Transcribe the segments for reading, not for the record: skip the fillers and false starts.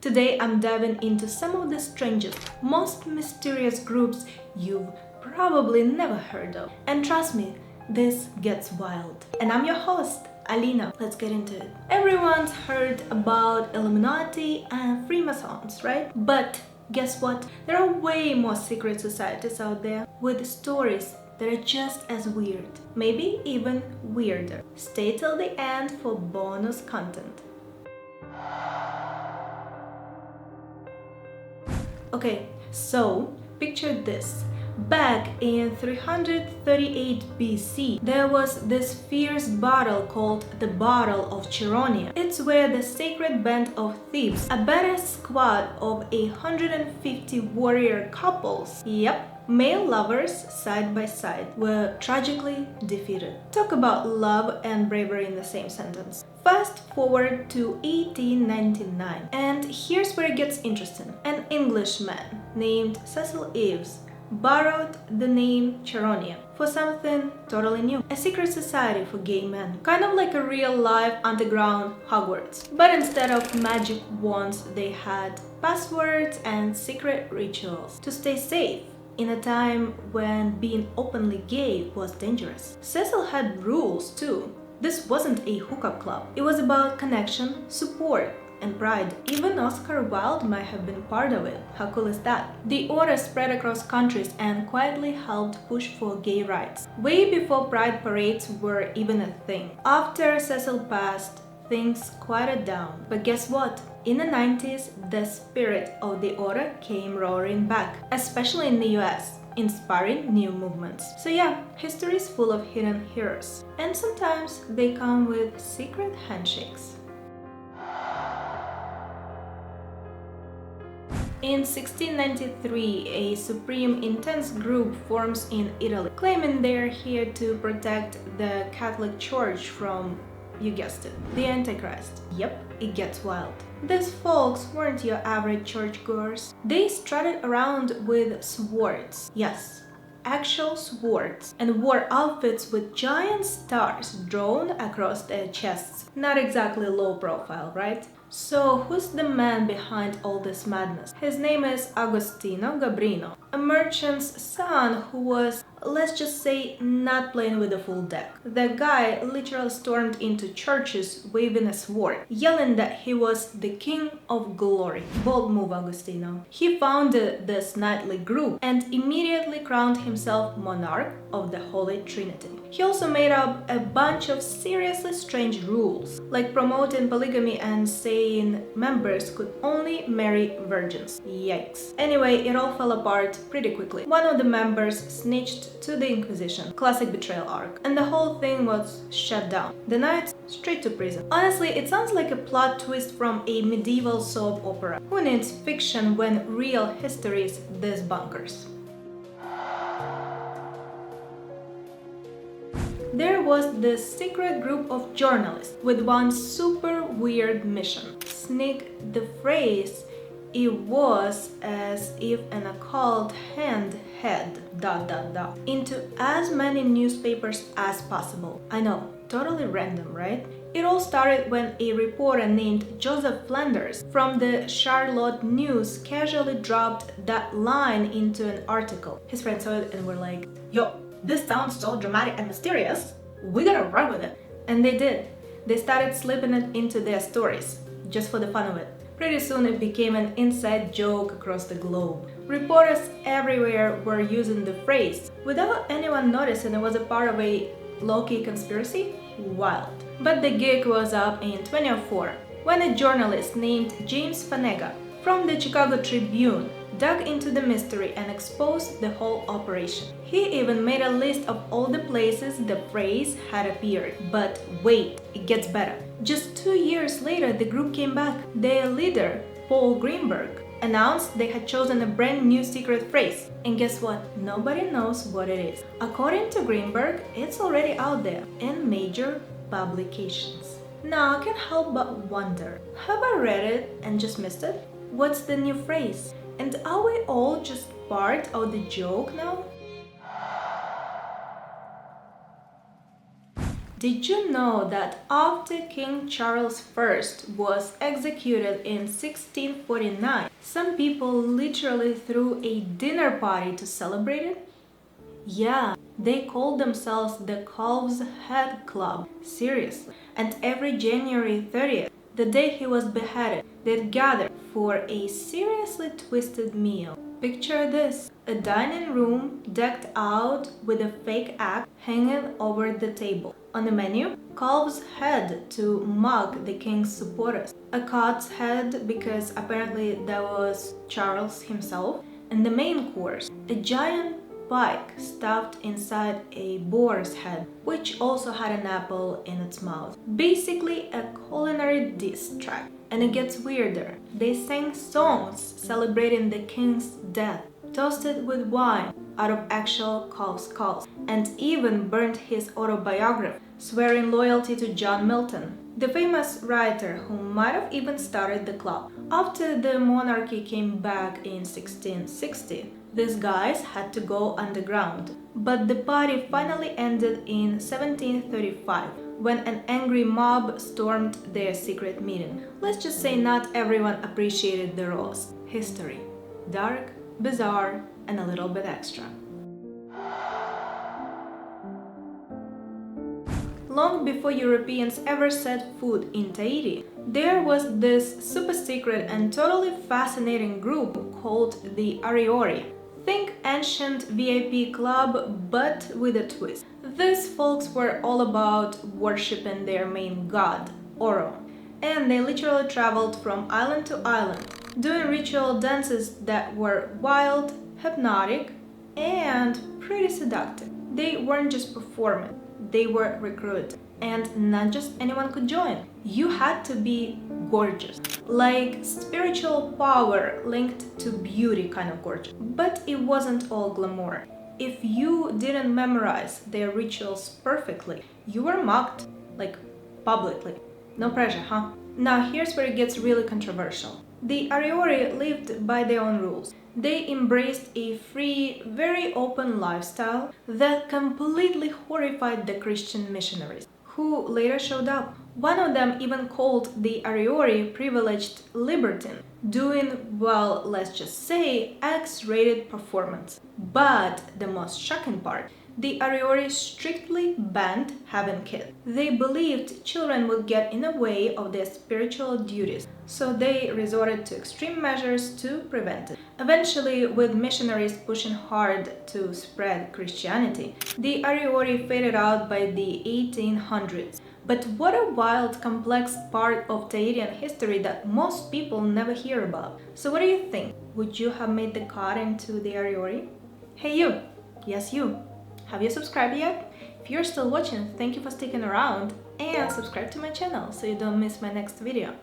Today I'm diving into some of the strangest, most mysterious groups you've probably never heard of. And trust me, this gets wild. And I'm your host, Alina. Let's get into it. Everyone's heard about Illuminati and Freemasons, right? But guess what? There are way more secret societies out there with stories that are just as weird, maybe even weirder. Stay till the end for bonus content. Okay, so picture this. Back in 338 BC, there was this fierce battle called the Battle of Chaeronea. It's where the sacred band of thieves, a badass squad of 150 warrior couples, male lovers side by side, were tragically defeated. Talk about love and bravery in the same sentence. Fast forward to 1899, and here's where it gets interesting. An Englishman named Cecil Eves borrowed the name Chaeronea for something totally new. A secret society for gay men. Kind of like a real-life underground Hogwarts. But instead of magic wands, they had passwords and secret rituals to stay safe in a time when being openly gay was dangerous. Cecil had rules too. This wasn't a hookup club. It was about connection, support, and pride. Even Oscar Wilde might have been part of it. How cool is that? The order spread across countries and quietly helped push for gay rights, way before pride parades were even a thing. After Cecil passed, things quieted down. But guess what? In the 90s, the spirit of the order came roaring back, especially in the US, inspiring new movements. So yeah, history is full of hidden heroes, and sometimes they come with secret handshakes. In 1693, a supreme intense group forms in Italy, claiming they're here to protect the Catholic Church from, you guessed it, the Antichrist. Yep, it gets wild. These folks weren't your average churchgoers. They strutted around with swords. Yes, actual swords. And wore outfits with giant stars drawn across their chests. Not exactly low profile, right? So who's the man behind all this madness? His name is Agostino Gabrino, a merchant's son who was, let's just say, not playing with the full deck. The guy literally stormed into churches waving a sword, yelling that he was the king of glory. Bold move, Agostino. He founded this knightly group and immediately crowned himself monarch of the Holy Trinity. He also made up a bunch of seriously strange rules, like promoting polygamy and saying members could only marry virgins. Yikes. Anyway, it all fell apart pretty quickly. One of the members snitched to the Inquisition, classic betrayal arc, and the whole thing was shut down. The knights straight to prison. Honestly, it sounds like a plot twist from a medieval soap opera. Who needs fiction when real history is this bonkers? There was this secret group of journalists with one super weird mission. Sneak the phrase, "It was as if an occult hand had ... into as many newspapers as possible. I know, totally random, right? It all started when a reporter named Joseph Flanders from the Charlotte News casually dropped that line into an article. His friends saw it and were like, "Yo, this sounds so dramatic and mysterious. We gotta run with it." And they did. They started slipping it into their stories, just for the fun of it. Pretty soon it became an inside joke across the globe. Reporters everywhere were using the phrase, without anyone noticing it was a part of a low-key conspiracy. Wild. But the gig was up in 2004, when a journalist named James Fanega from the Chicago Tribune dug into the mystery and exposed the whole operation. He even made a list of all the places the phrase had appeared. But wait, it gets better. Just 2 years later, the group came back. Their leader, Paul Greenberg, announced they had chosen a brand new secret phrase. And guess what? Nobody knows what it is. According to Greenberg, it's already out there in major publications. Now I can't help but wonder, have I read it and just missed it? What's the new phrase? And are we all just part of the joke now? Did you know that after King Charles I was executed in 1649, some people literally threw a dinner party to celebrate it? Yeah, they called themselves the Calves Head Club. Seriously. And every January 30th, the day he was beheaded, they'd gather for a seriously twisted meal. Picture this: a dining room decked out with a fake axe hanging over the table. On the menu, calf's head to mock the king's supporters, a cat's head because apparently that was Charles himself, and the main course, a giant pike stuffed inside a boar's head, which also had an apple in its mouth. Basically a culinary diss track. And it gets weirder. They sang songs celebrating the king's death, toasted with wine out of actual calf's skulls, and even burned his autobiography, swearing loyalty to John Milton, the famous writer who might have even started the club. After the monarchy came back in 1660, these guys had to go underground. But the party finally ended in 1735, when an angry mob stormed their secret meeting. Let's just say not everyone appreciated the roast. History. Dark, bizarre, and a little bit extra. Long before Europeans ever set foot in Tahiti, there was this super secret and totally fascinating group called the Ariori. Think ancient VIP club, but with a twist. These folks were all about worshipping their main god, Oro, and they literally traveled from island to island, doing ritual dances that were wild, hypnotic, and pretty seductive. They weren't just performing, they were recruited, and not just anyone could join. You had to be gorgeous, like spiritual power linked to beauty kind of gorgeous. But it wasn't all glamour. If you didn't memorize their rituals perfectly, you were mocked, like publicly. No pressure, huh? Now here's where it gets really controversial. The Ariori lived by their own rules. They embraced a free, very open lifestyle that completely horrified the Christian missionaries, who later showed up. One of them even called the Ariori privileged libertine, doing, well, let's just say, X-rated performance. But the most shocking part, the Ariori strictly banned having kids. They believed children would get in the way of their spiritual duties, so they resorted to extreme measures to prevent it. Eventually, with missionaries pushing hard to spread Christianity, the Ariori faded out by the 1800s. But what a wild, complex part of Tahitian history that most people never hear about. So what do you think? Would you have made the cut into the Ariori? Hey you! Yes you! Have you subscribed yet? If you're still watching, thank you for sticking around, and subscribe to my channel so you don't miss my next video.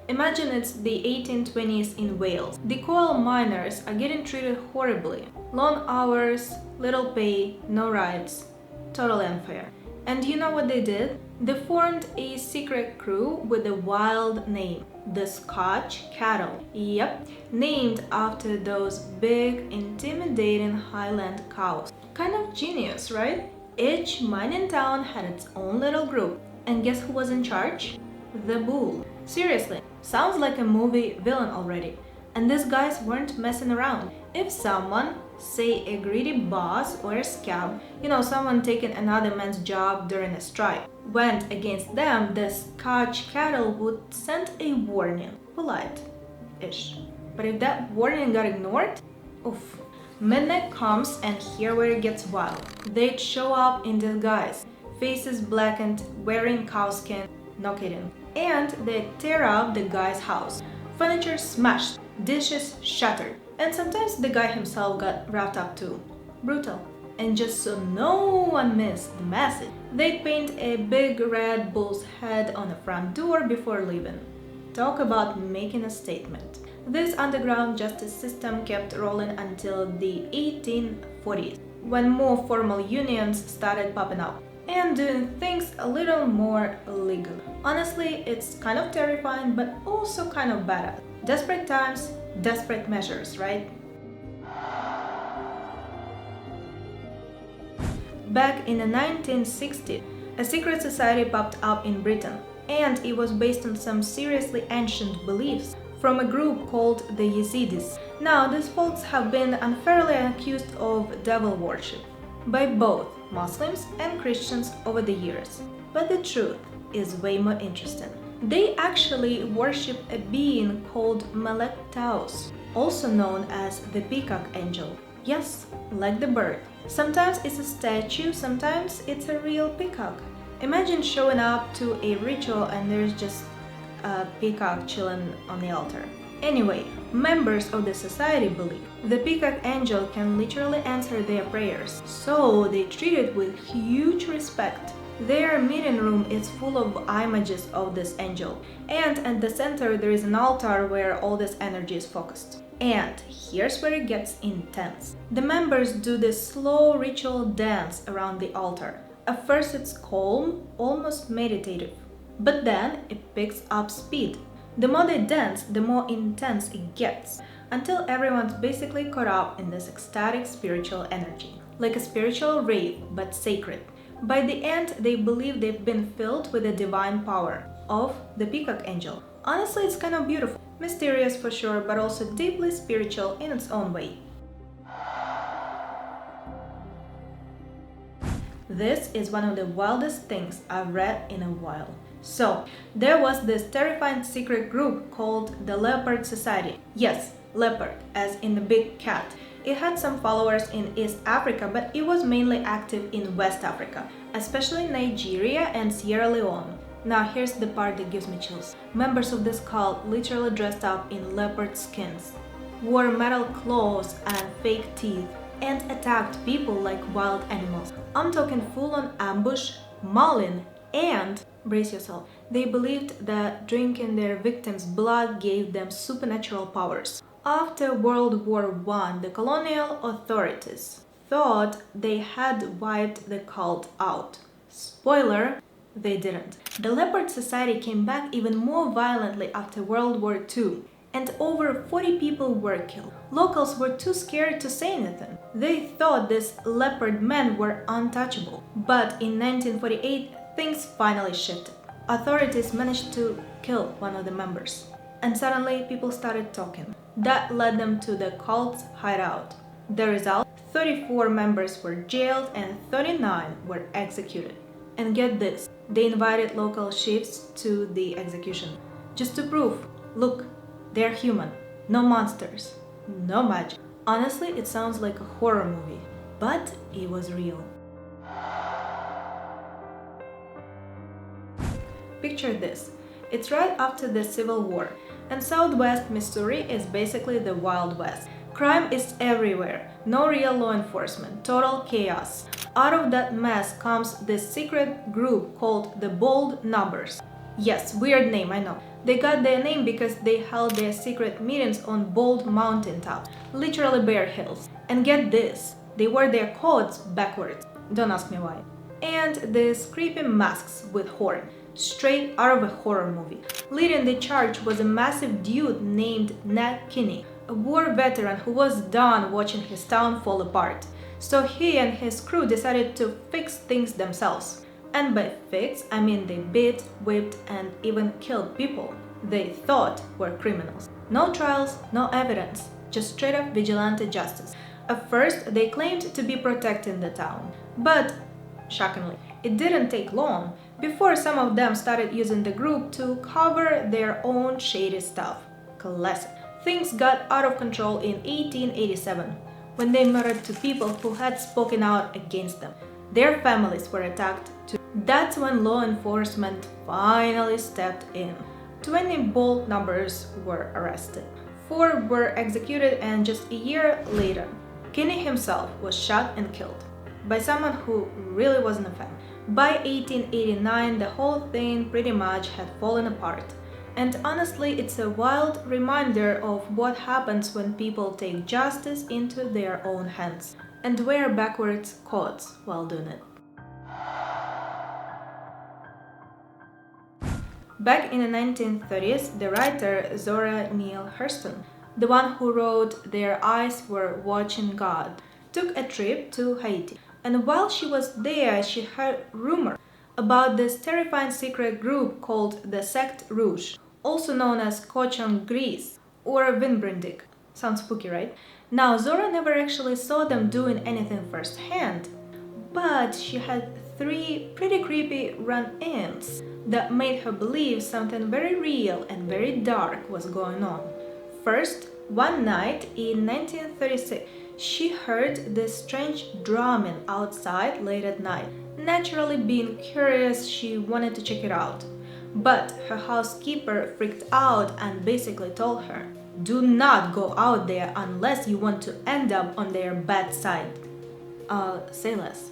Imagine it's the 1820s in Wales. The coal miners are getting treated horribly. Long hours, little pay, no rights. Totally unfair. And you know what they did? They formed a secret crew with a wild name, the Scotch Cattle. Yep, named after those big, intimidating Highland cows. Kind of genius, right? Each mining town had its own little group. And guess who was in charge? The Bull. Seriously, sounds like a movie villain already. And these guys weren't messing around. If someone, say a greedy boss or a scab, someone taking another man's job during a strike, went against them, the Scotch Cattle would send a warning. Polite-ish. But if that warning got ignored, oof. Midnight comes and here where it gets wild. They'd show up in disguise, faces blackened, wearing cowskin, no kidding. And they'd tear up the guy's house. Furniture smashed, dishes shattered. And sometimes the guy himself got wrapped up too. Brutal. And just so no one missed the message, they'd paint a big red bull's head on the front door before leaving. Talk about making a statement. This underground justice system kept rolling until the 1840s, when more formal unions started popping up and doing things a little more legal. Honestly, it's kind of terrifying, but also kind of badass. Desperate times, desperate measures, right? Back in the 1960s, a secret society popped up in Britain, and it was based on some seriously ancient beliefs from a group called the Yazidis. Now, these folks have been unfairly accused of devil worship by both Muslims and Christians over the years. But the truth is way more interesting. They actually worship a being called Malek Taos, also known as the Peacock Angel. Yes, like the bird. Sometimes it's a statue, sometimes it's a real peacock. Imagine showing up to a ritual and there's just a peacock chilling on the altar. Anyway, members of the society believe the Peacock Angel can literally answer their prayers, so they treat it with huge respect. Their meeting room is full of images of this angel, and at the center there is an altar where all this energy is focused. And here's where it gets intense. The members do this slow ritual dance around the altar. At first it's calm, almost meditative, but then it picks up speed. The more they dance, the more intense it gets, until everyone's basically caught up in this ecstatic spiritual energy, like a spiritual rave, but sacred. By the end, they believe they've been filled with the divine power of the Peacock Angel. Honestly, it's kind of beautiful, mysterious for sure, but also deeply spiritual in its own way. This is one of the wildest things I've read in a while. So, there was this terrifying secret group called the Leopard Society. Yes, leopard, as in the big cat. It had some followers in East Africa, but it was mainly active in West Africa, especially Nigeria and Sierra Leone. Now here's the part that gives me chills. Members of this cult literally dressed up in leopard skins, wore metal claws and fake teeth, and attacked people like wild animals. I'm talking full-on ambush, mauling, and, brace yourself, they believed that drinking their victims' blood gave them supernatural powers. After World War I, the colonial authorities thought they had wiped the cult out. Spoiler, they didn't. The Leopard Society came back even more violently after World War II, and over 40 people were killed. Locals were too scared to say anything. They thought these leopard men were untouchable. But in 1948, things finally shifted. Authorities managed to kill one of the members, and suddenly people started talking. That led them to the cult's hideout. The result? 34 members were jailed and 39 were executed. And get this, they invited local chiefs to the execution, just to prove, look, they're human, no monsters, no magic. Honestly, it sounds like a horror movie, but it was real. Picture this. It's right after the Civil War, and Southwest Missouri is basically the Wild West. Crime is everywhere, no real law enforcement, total chaos. Out of that mess comes this secret group called the Bold Numbers. Yes, weird name, I know. They got their name because they held their secret meetings on bold mountaintops, literally bare hills. And get this, they wore their coats backwards. Don't ask me why. And these creepy masks with horn, straight out of a horror movie. Leading the charge was a massive dude named Nat Kinney, a war veteran who was done watching his town fall apart. So he and his crew decided to fix things themselves. And by fix, I mean they beat, whipped, and even killed people they thought were criminals. No trials, no evidence, just straight up vigilante justice. At first, they claimed to be protecting the town. But, shockingly, it didn't take long before some of them started using the group to cover their own shady stuff. Classic. Things got out of control in 1887, when they murdered 2 people who had spoken out against them. Their families were attacked too. That's when law enforcement finally stepped in. 20 bold numbers were arrested. 4 were executed, and just a year later, Kinney himself was shot and killed by someone who really wasn't a fan. By 1889, the whole thing pretty much had fallen apart. And honestly, it's a wild reminder of what happens when people take justice into their own hands and wear backwards coats while doing it. Back in the 1930s, the writer Zora Neale Hurston, the one who wrote Their Eyes Were Watching God, took a trip to Haiti. And while she was there, she heard rumors about this terrifying secret group called the Secte Rouge, also known as Cochon Gris or Winbrindik. Sounds spooky, right? Now, Zora never actually saw them doing anything firsthand, but she had 3 pretty creepy run-ins that made her believe something very real and very dark was going on. First, one night in 1936, she heard this strange drumming outside late at night. Naturally, being curious, she wanted to check it out. But her housekeeper freaked out and basically told her, "Do not go out there unless you want to end up on their bad side." Say less.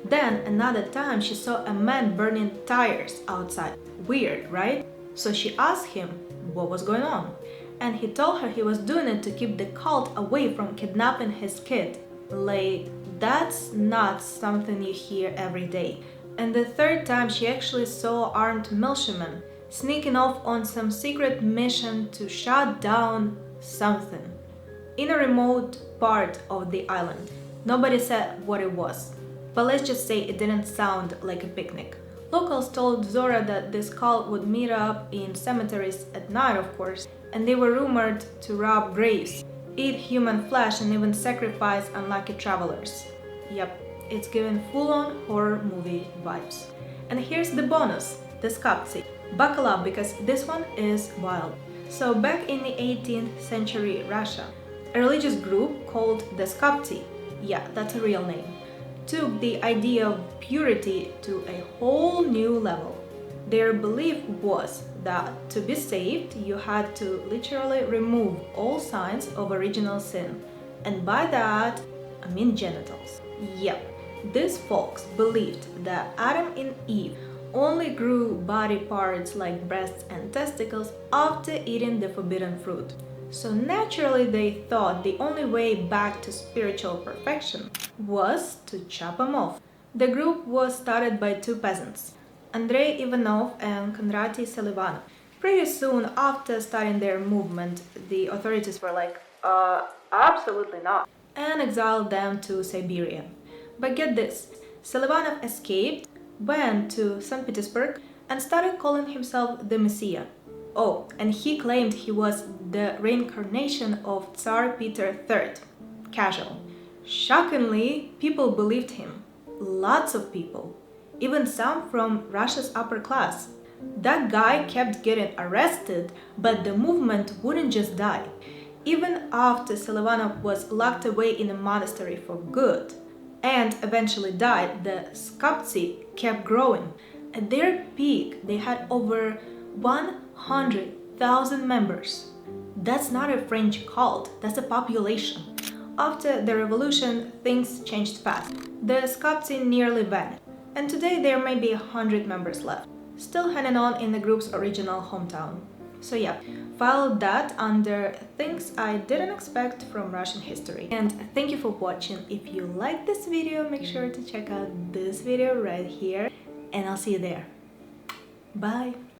Then another time she saw a man burning tires outside. Weird, right? So she asked him what was going on. And he told her he was doing it to keep the cult away from kidnapping his kid. Like, that's not something you hear every day. And the third time she actually saw armed militiamen sneaking off on some secret mission to shut down something in a remote part of the island. Nobody said what it was, but let's just say it didn't sound like a picnic. Locals told Zora that this cult would meet up in cemeteries at night, of course, and they were rumored to rob graves, eat human flesh, and even sacrifice unlucky travelers. Yep, it's giving full-on horror movie vibes. And here's the bonus, the Skoptsi. Buckle up because this one is wild. So back in the 18th century Russia, a religious group called the Skoptsi, yeah, that's a real name, took the idea of purity to a whole new level. Their belief was that to be saved, you had to literally remove all signs of original sin. And by that, I mean genitals. Yep, these folks believed that Adam and Eve only grew body parts like breasts and testicles after eating the forbidden fruit. So naturally they thought the only way back to spiritual perfection was to chop them off. The group was started by 2 peasants, Andrei Ivanov and Kondraty Selivanov. Pretty soon after starting their movement, the authorities were like, absolutely not, and exiled them to Siberia. But get this, Selivanov escaped, went to St. Petersburg, and started calling himself the Messiah. Oh, and he claimed he was the reincarnation of Tsar Peter III. Casual. Shockingly, people believed him. Lots of people. Even some from Russia's upper class. That guy kept getting arrested, but the movement wouldn't just die. Even after Selivanov was locked away in a monastery for good and eventually died, the Skoptsi kept growing. At their peak, they had over 100,000 members. That's not a French cult, that's a population. After the revolution, things changed fast. The Skoptsi nearly vanished, and today there may be 100 members left, still hanging on in the group's original hometown. So yeah, file that under things I didn't expect from Russian history. And thank you for watching. If you like this video, make sure to check out this video right here, and I'll see you there. Bye!